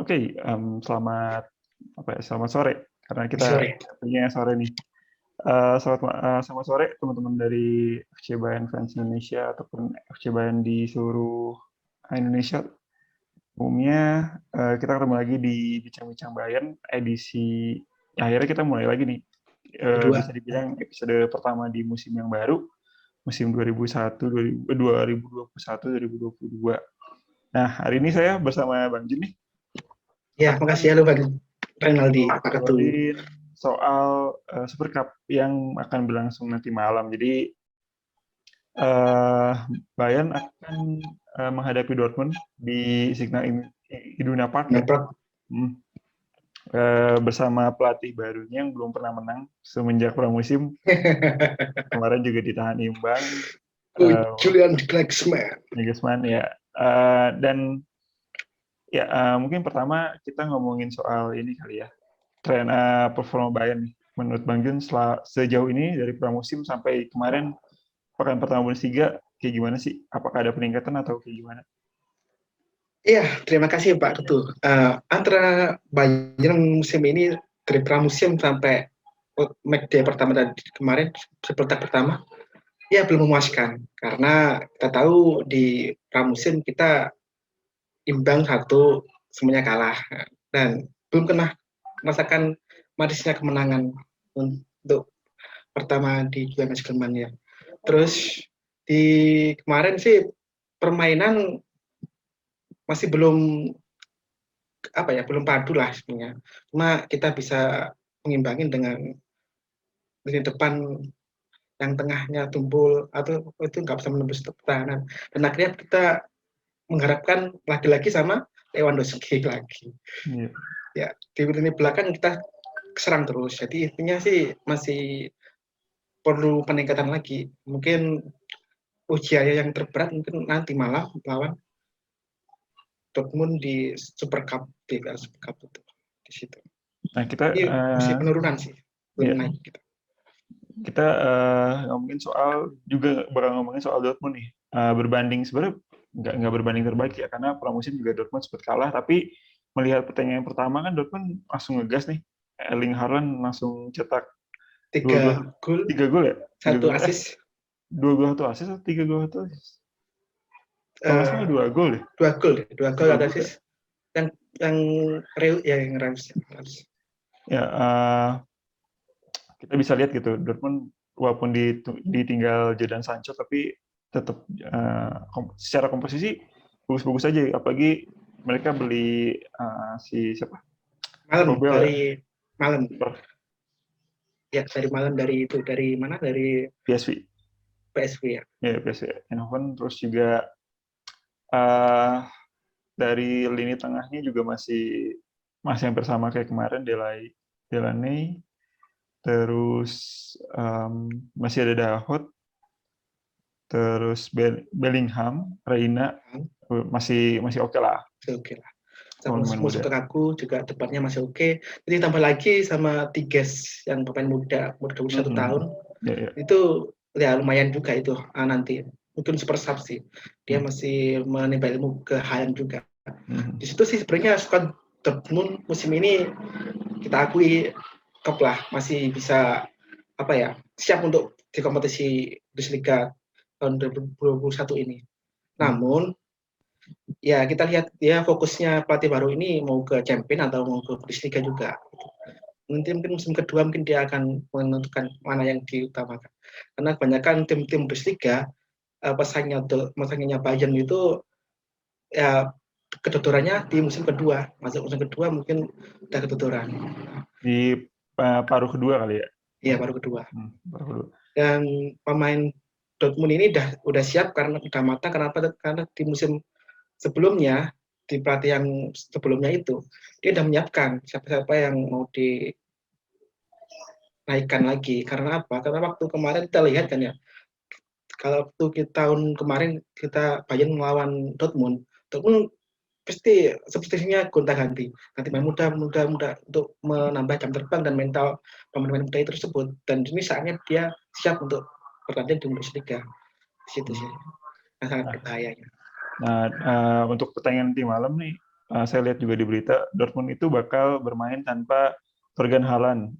Oke, selamat selamat sore karena kita Sore. punya sore nih. Selamat sore teman-teman dari FC Bayern Fans Indonesia ataupun FC Bayern di seluruh Indonesia. Umumnya kita ketemu lagi di Bincang-Bincang Bayern edisi akhirnya kita mulai lagi nih. Kedua. Bisa dibilang episode pertama di musim yang baru, musim 2021-2022. Nah, hari ini saya bersama Bang Jin nih Ya, akan makasih ya lu Bang Renaldi, Pak Ketua. ngobrolin soal Super Cup yang akan berlangsung nanti malam. Jadi Bayern akan menghadapi Dortmund di Signal Iduna Park ya. Dapat Bersama pelatih barunya yang belum pernah menang semenjak pramusim. Kemarin juga ditahan imbang. Julian Nagelsmann. Nagelsmann ya. Dan ya mungkin pertama kita ngomongin soal ini kali ya. Tren performa Bayern nih. Menurut Bang Jun sejauh ini dari pramusim sampai kemarin pekan pertama Bundesliga kayak gimana sih? Apakah ada peningkatan atau kayak gimana? Iya, terima kasih Pak Ketua. Antara Bayern musim ini dari pramusim sampai match day pertama dan kemarin seperti pertama, ya belum memuaskan karena kita tahu di pramusim kita imbang satu, semuanya kalah dan belum pernah merasakan manisnya kemenangan untuk pertama di Julian Nagelsmann ya. Terus di kemarin sih permainan masih belum belum padu lah sebenarnya. Cuma kita bisa mengimbangin dengan lini depan yang tengahnya tumpul atau itu nggak bisa menembus pertahanan. Dan akhirnya kita mengharapkan lagi-lagi sama Lewandowski lagi. Iya. Ya, di lini belakang kita serang terus. Jadi intinya sih masih perlu peningkatan lagi. Mungkin ujiannya yang terberat mungkin nanti malam lawan Dortmund di Super Cup, Super Cup itu di situ. Nah kita Ini masih penurunan sih, belum ya, naik. Gitu. kita ngomongin soal Dortmund nih. Berbanding sebenarnya nggak berbanding terbalik ya karena pramusim juga Dortmund sempat kalah, tapi melihat pertandingan pertama kan Dortmund langsung ngegas nih. Erling Haaland langsung cetak 3 gol, 3 gol ya? 1 asis. 2 gol 1 asis atau 3 gol 1 asis? Kalau nggak salah 2 gol deh. 2 gol ada asis. Yang Rams. Ya, kita bisa lihat gitu Dortmund walaupun ditinggal Jadon Sancho tapi tetap secara komposisi bagus-bagus aja, apalagi mereka beli si siapa? Malam Kobel dari ya? malam. Super. Ya, dari malam dari mana? Dari PSV. PSV ya. Ya, PSV Eindhoven. Terus juga dari lini tengahnya juga masih hampir sama kayak kemarin, Delaney. Terus masih ada Dahot, terus Bellingham, Reina masih oke lah. Oke lah. Pemain Musuh muda. aku juga depannya masih oke. Jadi tambah lagi sama Tiges yang pemain muda 21 tahun. Ya. Itu ya lumayan juga itu nanti. Mungkin super sub sih. Dia masih menimba ilmu ke Haaland juga. Di situ sih sebenarnya squad Dortmund musim ini kita akui top lah, masih bisa siap untuk di kompetisi Bundesliga tahun 2021 ini. Namun ya kita lihat ya fokusnya pelatih baru ini mau ke Champion atau mau ke Bundesliga juga. Nanti mungkin musim kedua mungkin dia akan menentukan mana yang diutamakan. Karena kebanyakan tim-tim Bundesliga pesaingnya Bayern itu ya kedodorannya di musim kedua. Masuk musim kedua mungkin udah kedodoran. Di paruh kedua kali ya? Iya, paruh kedua. Paruh kedua. Dan pemain Dortmund ini udah siap karena udah matang. Karena di musim sebelumnya, di pelatih yang sebelumnya itu, dia udah menyiapkan siapa-siapa yang mau dinaikkan lagi. Karena apa? Karena waktu kemarin kita lihat kan ya, kalau waktu tahun kemarin kita Bayern melawan Dortmund pasti sepertinya gonta-ganti. Nanti main muda untuk menambah jam terbang dan mental pemain-pemain muda tersebut. Dan ini saatnya dia siap untuk bertanding di Bundesliga. Di situ sih yang sangat berbahayanya. Nah, untuk pertandingan nanti malam nih, saya lihat juga di berita Dortmund itu bakal bermain tanpa Torgan Hazard.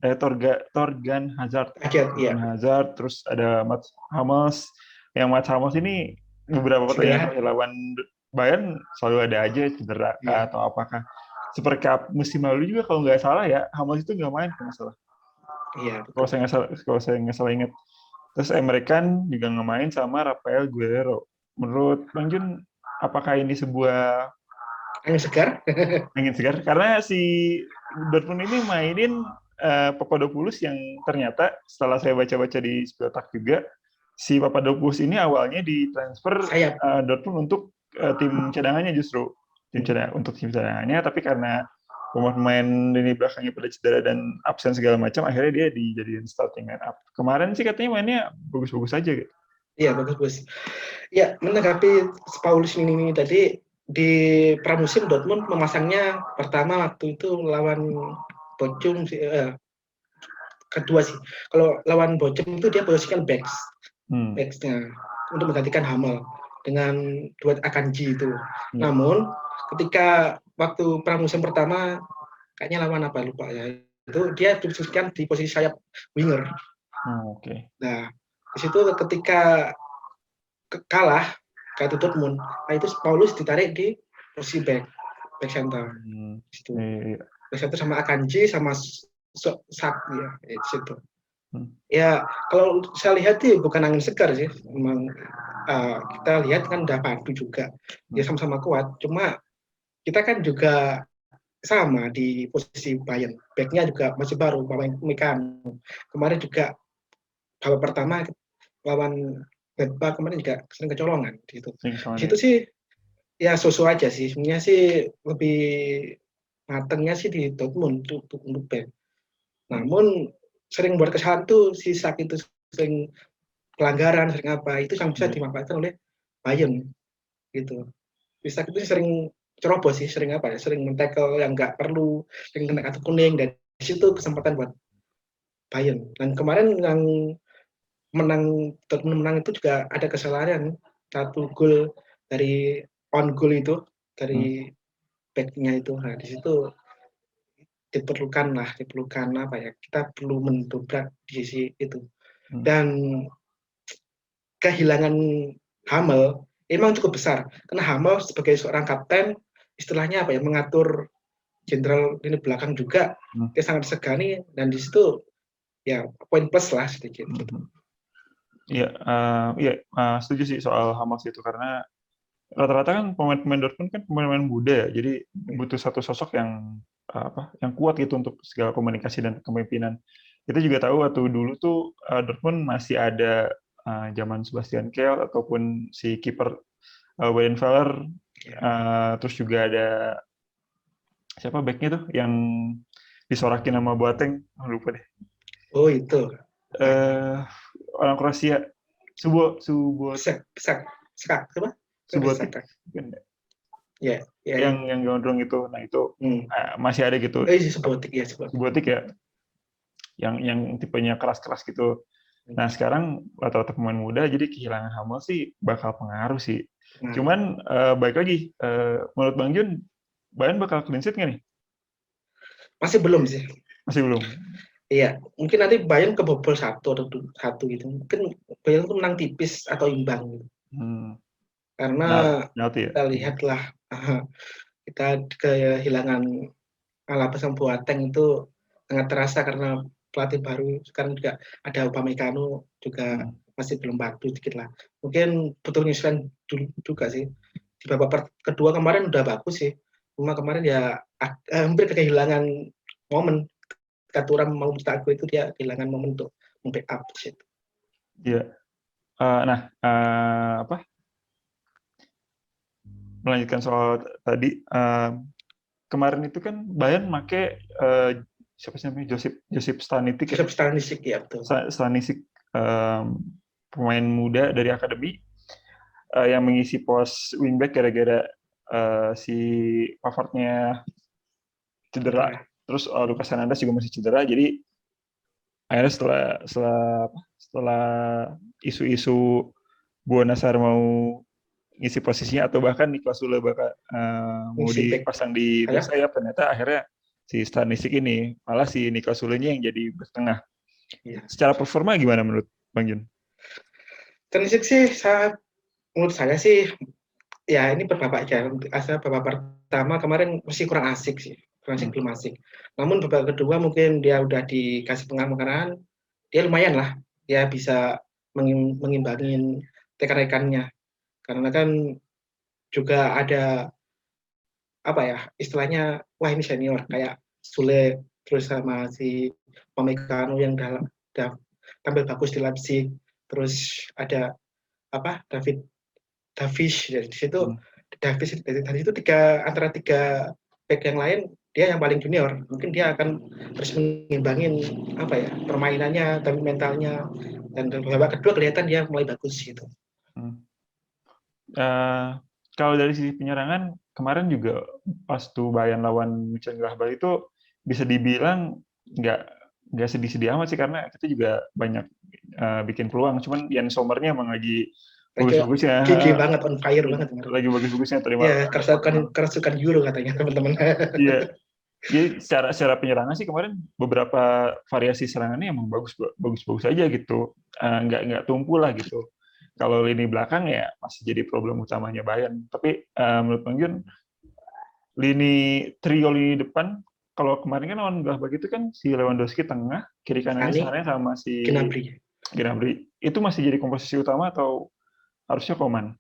Kaget, ya. Torgan Hazard, terus ada Mats Hummels. Yang Mats Hummels ini beberapa pertandingan terakhir lawan Bayern selalu ada aja cedera atau apakah. Super Cup musim lalu juga kalau nggak salah ya, Hummels itu nggak main kalau nggak salah. Iya. Kalau saya nggak salah ingat. Terus Emre Can juga nggak main sama Rafael Guerrero. Menurut Bang Jun, apakah ini sebuah angin segar? angin segar? Karena si Dortmund ini mainin Papadopoulos yang ternyata setelah saya baca-baca di Spiotak juga, si Papadopoulos ini awalnya ditransfer Dortmund untuk tim cadangannya justru. Tim cadangannya, tapi karena pemain lini belakangnya pada cedera dan absen segala macam, akhirnya dia dijadiin starting line up. Kemarin sih katanya mainnya bagus-bagus aja gitu. Iya, bagus-bagus. Ya, menanggapi Paulus ini tadi, di pramusim Dortmund memasangnya pertama waktu itu lawan Bochum, kedua sih. Kalau lawan Bochum itu dia posisikan backs-nya untuk menggantikan Hummel dengan duet Akanji itu. Namun ketika waktu pramusim pertama kayaknya lawan apa lupa ya, itu dia diposisikan di posisi sayap winger. Nah, di situ ketika kalah kayak Dortmund, nah itu Paulus ditarik di posisi back center. Situ. Back center sama Akanji sama Sak ya, di situ. Ya, kalau saya lihat sih bukan angin segar sih, memang kita lihat kan udah padu juga, dia sama-sama kuat. Cuma kita kan juga sama di posisi Bayern, backnya juga masih baru, Upamecano. Kemarin juga babak pertama lawan Gladbach kemarin juga sering kecolongan gitu. Di situ sih ya so-so aja sih. Sebenarnya sih lebih matengnya sih di Dortmund untuk back. Namun sering buat kesalahan tuh si Sak itu sering pelanggaran, sering apa itu yang bisa dimanfaatkan oleh Bayern gitu. Si Sak itu sering cerobos sih, sering apa ya, sering men-tackle yang nggak perlu, sering kena kartu kuning, dan di situ kesempatan buat Bayern. Dan kemarin yang Dortmund menang itu juga ada kesalahan, satu gol dari on goal itu dari backnya itu. Nah di situ diperlukan apa ya, kita perlu mendobrak di sisi itu. Dan kehilangan Hummel emang cukup besar karena Hummel sebagai seorang kapten istilahnya apa ya, mengatur jenderal ini belakang juga, dia sangat disegani, dan di situ ya poin plus lah sedikit. Iya, setuju sih soal Hummels itu, karena rata-rata kan pemain-pemain Dortmund kan pemain-pemain muda ya, jadi butuh satu sosok yang yang kuat gitu untuk segala komunikasi dan kepemimpinan. Kita juga tahu waktu dulu tuh Dortmund masih ada zaman Sebastian Kehl ataupun si kiper Weidenfeller, terus juga ada siapa backnya tuh yang disorakin nama Boateng, lupa deh. Oh itu. Orang Kroasia, Subotic. Ya, yang gondrong itu, nah itu masih ada gitu. Subotic ya, yang tipenya keras-keras gitu. Nah sekarang rata-rata pemain muda, jadi kehilangan Hummel sih bakal pengaruh sih. Cuman balik lagi, menurut Bang Jun, Bayern bakal clean sheet nggak nih? Masih belum sih. Masih belum. Iya, mungkin nanti Bayern kebobol satu gitu. Mungkin Bayern tuh menang tipis atau imbang gitu. Karena kita lihatlah, kita kehilangan Alaba sama Boateng itu sangat terasa karena pelatih baru sekarang juga ada Upamecano juga masih belum bagus sedikit lah. Mungkin butuh penyesuaian dulu juga sih. Di babak kedua kemarin udah bagus sih. Cuma kemarin ya hampir kehilangan momen. Ketika Thuram mau mencetak gol itu dia kehilangan momen untuk membackup situ. Iya. Melanjutkan soal tadi, kemarin itu kan Bayern make siapa sih namanya, Josip Stanisic. Josip Stanisic ya betul. Stanisic, pemain muda dari akademi yang mengisi pos wingback gara-gara si Pavard-nya cedera. Terus Lucas Hernandez juga masih cedera. Jadi akhirnya setelah isu-isu Buonasar mau ngisi posisinya atau bahkan Niklas Sule bakal mau Ngisi back dipasang di back sayap. sayap, ternyata akhirnya si Stanisic ini malah si Niklas Sule-nya yang jadi back tengah. Iya. Secara performa gimana menurut Bang Jun? Stanisic sih menurut saya sih ya ini berbabak ya. Asal babak pertama kemarin masih kurang asik sih, belum asik. Namun babak kedua mungkin dia udah dikasih pengamanan, dia lumayan lah, dia bisa mengimbangin rekan-rekannya. Karena kan juga ada apa ya istilahnya, wah ini senior kayak Sule terus sama si Pamecano yang udah tampil bagus di Leipzig, terus ada apa Davies dari situ. Davies dari itu antara tiga back yang lain dia yang paling junior, mungkin dia akan terus mengimbangin apa ya permainannya tapi mentalnya, dan babak kedua kelihatan dia mulai bagus gitu. Kalau dari sisi penyerangan kemarin juga pas tuh Bayern lawan Mönchengladbach itu bisa dibilang nggak sedih-sedih amat sih, karena kita juga banyak bikin peluang, cuman Jan Sommernya emang lagi bagus-bagusnya, Gigi banget, on fire banget. lagi bagus-bagusnya terima. Ya, kerasukan Euro katanya teman-teman. Iya, jadi secara penyerangan sih kemarin beberapa variasi serangannya emang bagus aja gitu, nggak tumpul lah gitu. Kalau lini belakang ya masih jadi problem utamanya Bayern. Tapi menurut Bang Jun, trio lini depan, kalau kemarin kan lawan Gladbach itu kan si Lewandowski tengah, kiri kanannya Sané sama si Gnabry. Itu masih jadi komposisi utama atau harusnya Coman?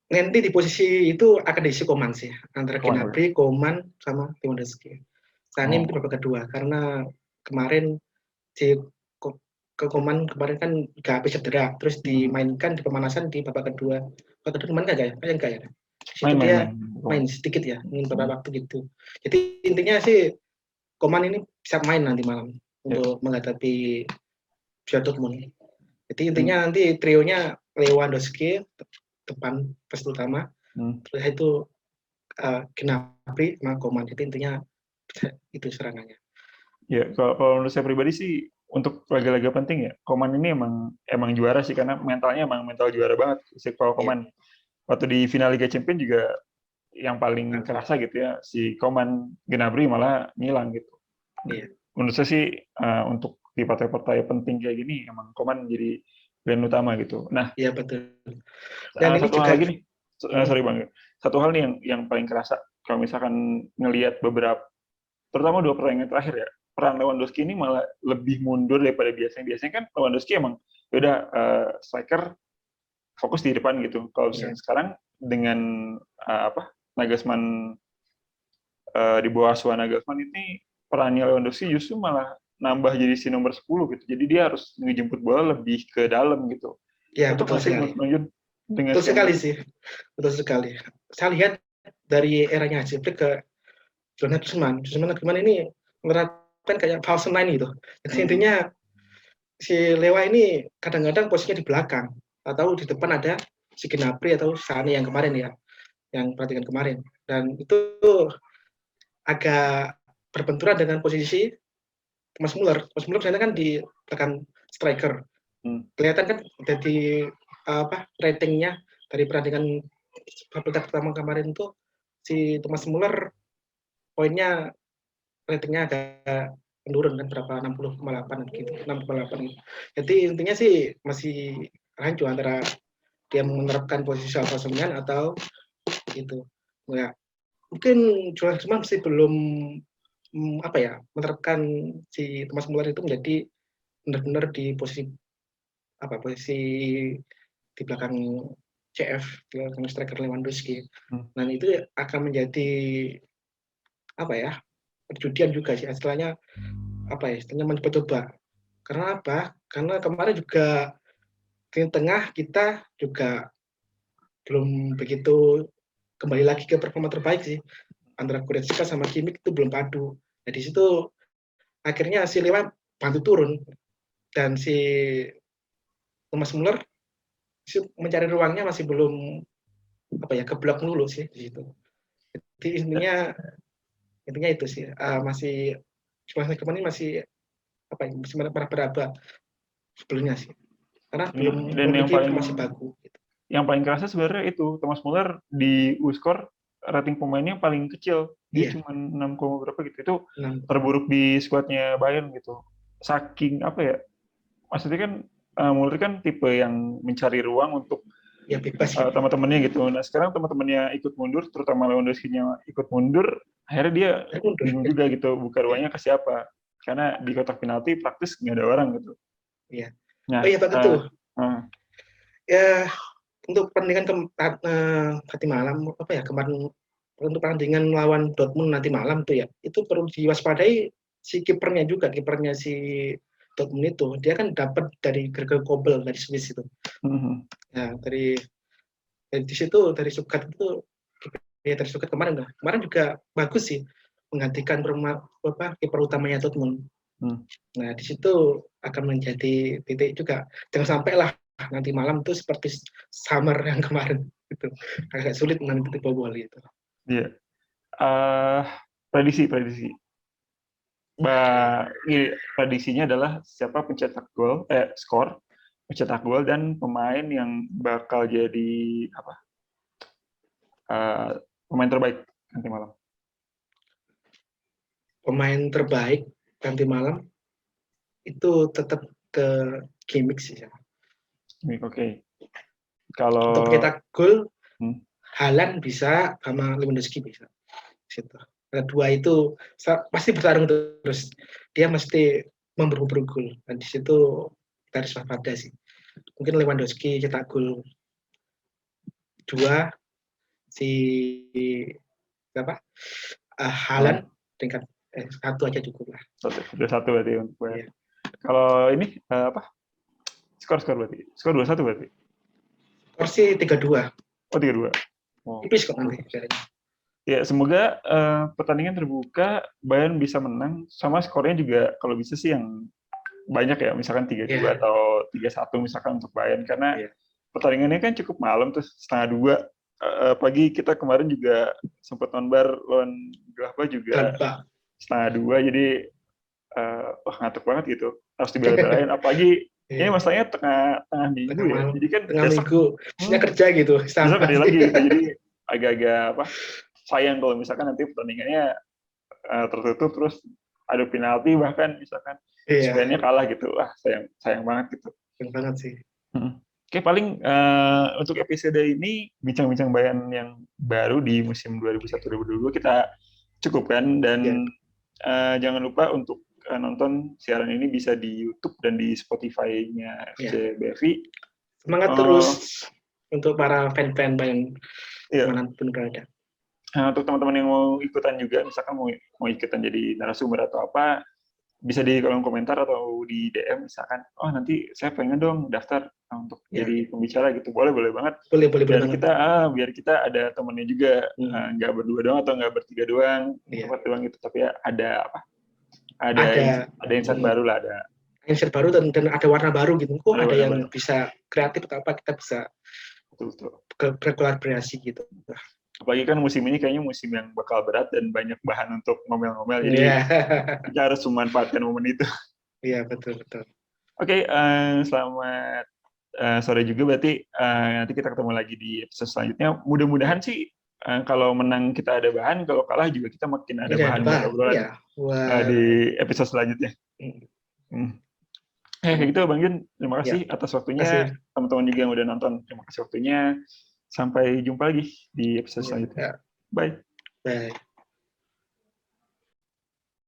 Nanti di posisi itu akan diisi Coman sih, antara Gnabry, Coman, sama Lewandowski. Sané mungkin babak kedua, karena kemarin si Coman kemarin kan nggak habis cedera, terus dimainkan di pemanasan di babak kedua. Babak kedua kemarin enggak ya? Situ dia main sedikit ya, beberapa waktu gitu. Jadi intinya sih Coman ini bisa main nanti malam untuk menghadapi Dortmund. Jadi intinya nanti trionya Lewandowski depan pas utama, terus itu Gnabry sama Coman. Jadi intinya itu serangannya. Ya, kalau menurut saya pribadi sih untuk laga-laga penting ya, Coman ini emang juara sih, karena mentalnya emang mental juara banget si Coman. Waktu di final Liga Champions juga yang paling kerasa gitu ya, si Coman, Gnabry malah ngilang gitu. Menurut saya sih untuk di partai-partai penting kayak gini emang Coman jadi brand utama gitu. Nah, iya betul. Dan satu hal lagi nih, sorry Bang, satu hal nih yang paling kerasa kalau misalkan ngelihat beberapa, terutama 2 pertandingan terakhir ya, peran Lewandowski ini malah lebih mundur daripada biasanya. Biasanya kan Lewandowski emang udah striker fokus di depan gitu. Kalau sekarang dengan Nagelsmann, di bawah asuhan Nagelsmann ini, perannya Lewandowski justru malah nambah jadi si nomor 10 gitu. Jadi dia harus ngejemput bola lebih ke dalam gitu. Ya, betul sekali. Betul sekali sih. Betul sekali. Saya lihat dari eranya Hansi Flick ke Nagelsmann ini menerapkan kayak false nine gitu. Jadi intinya si Lewa ini kadang-kadang posisinya di belakang atau di depan ada si Gnabry atau Sané yang kemarin ya, yang pertandingan kemarin. Dan itu agak berbenturan dengan posisi Thomas Muller. Thomas Muller sebenarnya kan di belakang striker. Kelihatan kan dari ratingnya dari pertandingan babak pertama kemarin itu si Thomas Muller poinnya ratingnya agak menurun kan, berapa 60,8 gitu, 6,8 gitu. Jadi intinya sih masih rancu antara dia menerapkan posisi false nine atau itu. Ya, mungkin cuma masih belum menerapkan si Thomas Muller itu menjadi benar-benar di posisi di belakang CF, di belakang striker Lewandowski. Dan itu akan menjadi perjudian juga sih, istilahnya istilahnya mencoba. Karena apa? Karena kemarin juga di tengah kita juga belum begitu kembali lagi ke performa terbaik sih. Antara Goretzka sama Kimmich itu belum padu. Nah, di situ akhirnya si Lewa bantu turun, dan si Thomas Muller mencari ruangnya masih belum keblok dulu sih di situ. Jadi intinya itu sih, masih kemarin masih masih meraba-raba sebelumnya sih, karena belum memiliki masih bagus gitu. yang paling kerasa sebenarnya itu Thomas Muller di U-Score rating pemainnya paling kecil. Dia Iya, cuma 6, berapa gitu. Itu 6. terburuk di skuadnya Bayern gitu. Saking apa ya? Maksudnya kan Muller kan tipe yang mencari ruang untuk Ya bebas gitu. teman-temannya gitu. Nah sekarang teman-temannya ikut mundur, terutama Lewandowski-nya ikut mundur, akhirnya dia Saya mundur. bingung juga gitu, buka Ya, ruangnya ke siapa. Karena di kotak penalti praktis nggak ada orang gitu. iya. Nah, Oh iya Pak Ketua. uh, Ya, untuk pertandingan nanti malam apa ya kemarin, untuk pertandingan lawan Dortmund nanti malam tuh ya, itu perlu diwaspadai si kipernya si Dortmund itu, dia kan dapat dari Gregor Kobel dari Swiss itu. Nah, dari situ, dari Stuttgart itu, ya dari Stuttgart kemarin juga bagus sih menggantikan kiper utamanya Dortmund. Nah, di situ akan menjadi titik juga. Jangan sampailah nanti malam tuh seperti Summer yang kemarin itu agak sulit menang titik bobol itu. Iya. Prediksi. Prediksinya adalah siapa pencetak gol, skor, pencetak gol dan pemain yang bakal jadi apa? Pemain terbaik nanti malam. Pemain terbaik nanti malam itu tetap ke Kimmich sih. Oke. Kalau untuk pencetak gol, Haaland bisa sama Lewandowski bisa. Situ. Dua itu pasti bertarung terus. Dia mesti memburu gol. Dan di situ kita harus waspada sih. Mungkin Lewandowski cetak gol 2, si apa? Haaland tingkat 1 aja cukup lah. Sudah 1 berarti untuk Bayern. Kalau ini apa? Skor berarti. Skor 2-1 berarti. Skor sih 3-2. Oh, 3-2. Tipis kok nanti. Ya, semoga pertandingan terbuka, Bayern bisa menang, sama skornya juga kalau bisa sih yang banyak ya, misalkan 3-2 atau 3-1 misalkan untuk Bayern, karena pertandingannya kan cukup malam, terus 1:30. Pagi kita kemarin juga sempat nonbar lawan Gladbach juga 1:30, jadi ngantuk banget gitu, harus dibela-belain, apalagi ini masalahnya tengah minggu ya, jadi kan tengah minggu, bisa kerja gitu, bisa kerja lagi gitu, jadi agak-agak apa, sayang kalau misalkan nanti pertandingannya tertutup terus adu penalti bahkan misalkan Svennya kalah gitu, sayang banget gitu. Sayang banget sih. Oke, paling untuk episode ini bincang-bincang Bayern yang baru di musim 2001-2022 kita cukupkan, dan jangan lupa untuk nonton siaran ini bisa di YouTube dan di Spotify-nya FC BFI. Semangat terus untuk para fan-fan Bayern dimanapun berada. Nah, untuk teman-teman yang mau ikutan juga, misalkan mau ikutan jadi narasumber atau apa, bisa di kolom komentar atau di DM misalkan, oh nanti saya pengen dong daftar untuk jadi pembicara gitu, boleh banget. Biar kita ada temennya juga, nggak berdua doang atau nggak bertiga doang, empat doang gitu, tapi ya ada insight baru lah, ada insight baru dan ada warna baru gitu. Kok ada yang bisa kreatif atau apa, kita bisa berkolaborasi gitu. Apalagi kan musim ini kayaknya musim yang bakal berat dan banyak bahan untuk ngomel-ngomel, jadi kita harus memanfaatkan momen itu. Iya, betul. Oke, selamat sore juga, berarti nanti kita ketemu lagi di episode selanjutnya. Mudah-mudahan sih kalau menang kita ada bahan, kalau kalah juga kita makin ada bahan obrolan di episode selanjutnya. Kayak gitu Bang Jun, terima kasih atas waktunya. Teman-teman juga yang udah nonton, terima kasih waktunya. Sampai jumpa lagi di episode selanjutnya. Bye.